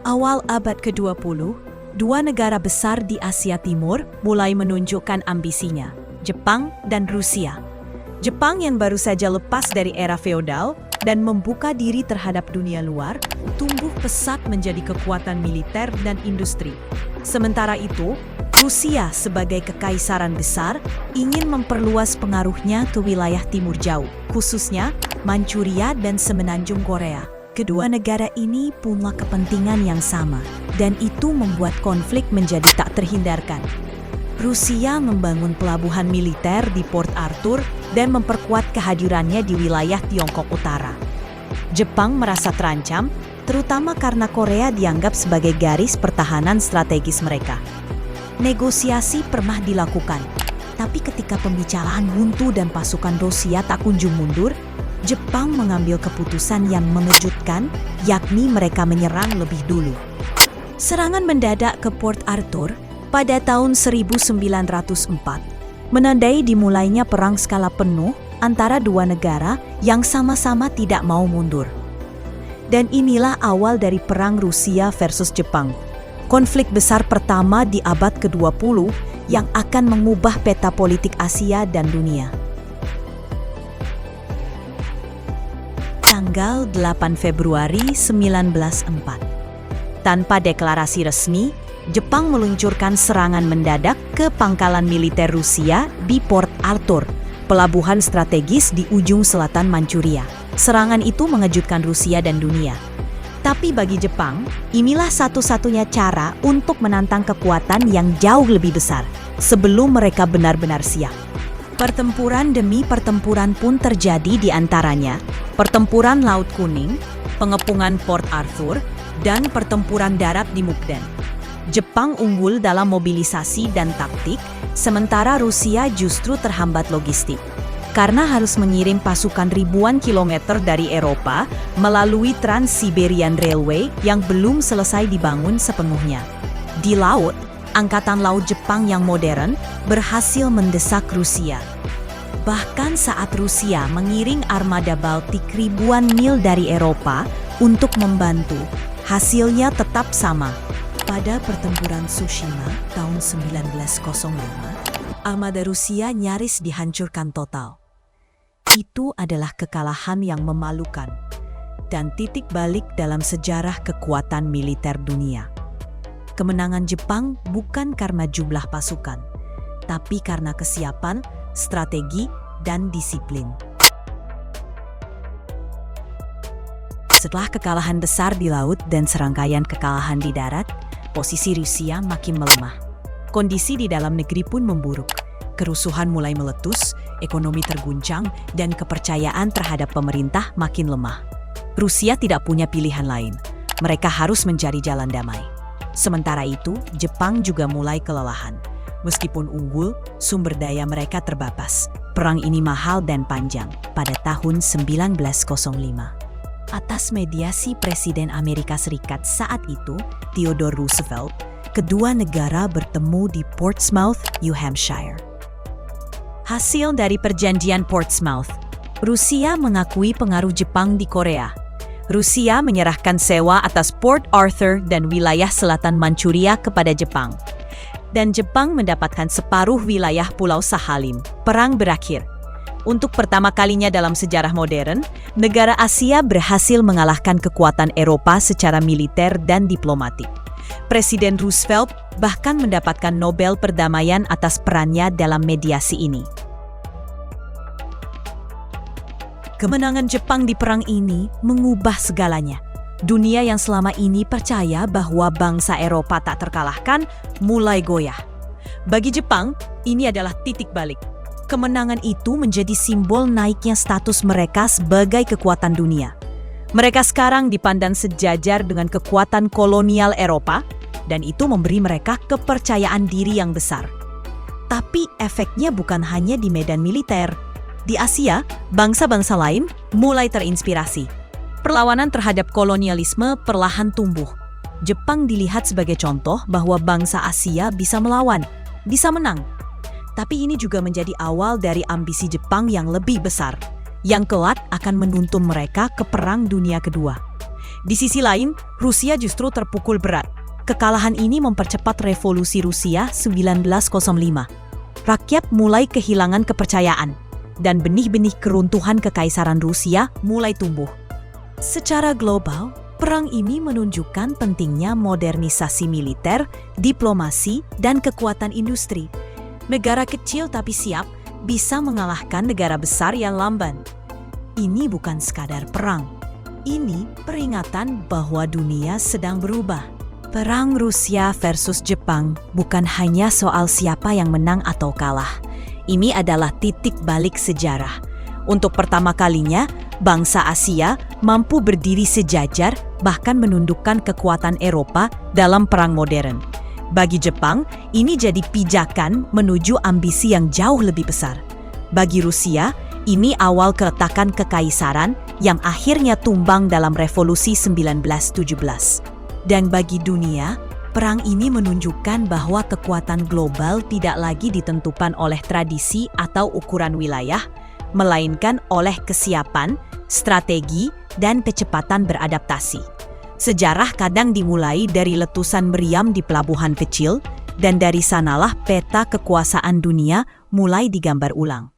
Awal abad ke-20, dua negara besar di Asia Timur mulai menunjukkan ambisinya, Jepang dan Rusia. Jepang yang baru saja lepas dari era feodal dan membuka diri terhadap dunia luar, tumbuh pesat menjadi kekuatan militer dan industri. Sementara itu, Rusia sebagai kekaisaran besar ingin memperluas pengaruhnya ke wilayah timur jauh, khususnya Manchuria dan semenanjung Korea. Kedua negara ini punya kepentingan yang sama, dan itu membuat konflik menjadi tak terhindarkan. Rusia membangun pelabuhan militer di Port Arthur dan memperkuat kehadirannya di wilayah Tiongkok Utara. Jepang merasa terancam, terutama karena Korea dianggap sebagai garis pertahanan strategis mereka. Negosiasi pernah dilakukan, tapi ketika pembicaraan buntu dan pasukan Rusia tak kunjung mundur, Jepang mengambil keputusan yang mengejutkan, yakni mereka menyerang lebih dulu. Serangan mendadak ke Port Arthur pada tahun 1904 menandai dimulainya perang skala penuh antara dua negara yang sama-sama tidak mau mundur. Dan inilah awal dari perang Rusia versus Jepang, konflik besar pertama di abad ke-20 yang akan mengubah peta politik Asia dan dunia. Tanggal 8 Februari 1904. Tanpa deklarasi resmi, Jepang meluncurkan serangan mendadak ke pangkalan militer Rusia di Port Arthur, pelabuhan strategis di ujung selatan Manchuria. Serangan itu mengejutkan Rusia dan dunia. Tapi bagi Jepang, inilah satu-satunya cara untuk menantang kekuatan yang jauh lebih besar sebelum mereka benar-benar siap. Pertempuran demi pertempuran pun terjadi di antaranya pertempuran Laut Kuning, pengepungan Port Arthur, dan pertempuran darat di Mukden. Jepang unggul dalam mobilisasi dan taktik, sementara Rusia justru terhambat logistik. Karena harus mengirim pasukan ribuan kilometer dari Eropa melalui Trans-Siberian Railway yang belum selesai dibangun sepenuhnya. Di laut, Angkatan Laut Jepang yang modern berhasil mendesak Rusia. Bahkan saat Rusia mengiring armada Baltik ribuan mil dari Eropa untuk membantu, hasilnya tetap sama. Pada pertempuran Tsushima tahun 1905, armada Rusia nyaris dihancurkan total. Itu adalah kekalahan yang memalukan dan titik balik dalam sejarah kekuatan militer dunia. Kemenangan Jepang bukan karena jumlah pasukan, tapi karena kesiapan, strategi, dan disiplin. Setelah kekalahan besar di laut dan serangkaian kekalahan di darat, posisi Rusia makin melemah. Kondisi di dalam negeri pun memburuk. Kerusuhan mulai meletus, ekonomi terguncang, dan kepercayaan terhadap pemerintah makin lemah. Rusia tidak punya pilihan lain. Mereka harus mencari jalan damai. Sementara itu, Jepang juga mulai kelelahan. Meskipun unggul, sumber daya mereka terbatas. Perang ini mahal dan panjang pada tahun 1905. Atas mediasi Presiden Amerika Serikat saat itu, Theodore Roosevelt, kedua negara bertemu di Portsmouth, New Hampshire. Hasil dari perjanjian Portsmouth, Rusia mengakui pengaruh Jepang di Korea. Rusia menyerahkan sewa atas Port Arthur dan wilayah selatan Manchuria kepada Jepang. Dan Jepang mendapatkan separuh wilayah Pulau Sakhalin. Perang berakhir. Untuk pertama kalinya dalam sejarah modern, negara Asia berhasil mengalahkan kekuatan Eropa secara militer dan diplomatik. Presiden Roosevelt bahkan mendapatkan Nobel Perdamaian atas perannya dalam mediasi ini. Kemenangan Jepang di perang ini mengubah segalanya. Dunia yang selama ini percaya bahwa bangsa Eropa tak terkalahkan mulai goyah. Bagi Jepang, ini adalah titik balik. Kemenangan itu menjadi simbol naiknya status mereka sebagai kekuatan dunia. Mereka sekarang dipandang sejajar dengan kekuatan kolonial Eropa, dan itu memberi mereka kepercayaan diri yang besar. Tapi efeknya bukan hanya di medan militer. Di Asia, bangsa-bangsa lain mulai terinspirasi. Perlawanan terhadap kolonialisme perlahan tumbuh. Jepang dilihat sebagai contoh bahwa bangsa Asia bisa melawan, bisa menang. Tapi ini juga menjadi awal dari ambisi Jepang yang lebih besar, yang kelak akan menuntun mereka ke Perang Dunia Kedua. Di sisi lain, Rusia justru terpukul berat. Kekalahan ini mempercepat revolusi Rusia 1905. Rakyat mulai kehilangan kepercayaan, dan benih-benih keruntuhan kekaisaran Rusia mulai tumbuh. Secara global, perang ini menunjukkan pentingnya modernisasi militer, diplomasi, dan kekuatan industri. Negara kecil tapi siap bisa mengalahkan negara besar yang lamban. Ini bukan sekadar perang. Ini peringatan bahwa dunia sedang berubah. Perang Rusia versus Jepang bukan hanya soal siapa yang menang atau kalah. Ini adalah titik balik sejarah. Untuk pertama kalinya, bangsa Asia mampu berdiri sejajar bahkan menundukkan kekuatan Eropa dalam perang modern. Bagi Jepang, ini jadi pijakan menuju ambisi yang jauh lebih besar. Bagi Rusia, ini awal keretakan kekaisaran yang akhirnya tumbang dalam revolusi 1917. Dan bagi dunia, perang ini menunjukkan bahwa kekuatan global tidak lagi ditentukan oleh tradisi atau ukuran wilayah, melainkan oleh kesiapan, strategi, dan kecepatan beradaptasi. Sejarah kadang dimulai dari letusan meriam di pelabuhan kecil, dan dari sanalah peta kekuasaan dunia mulai digambar ulang.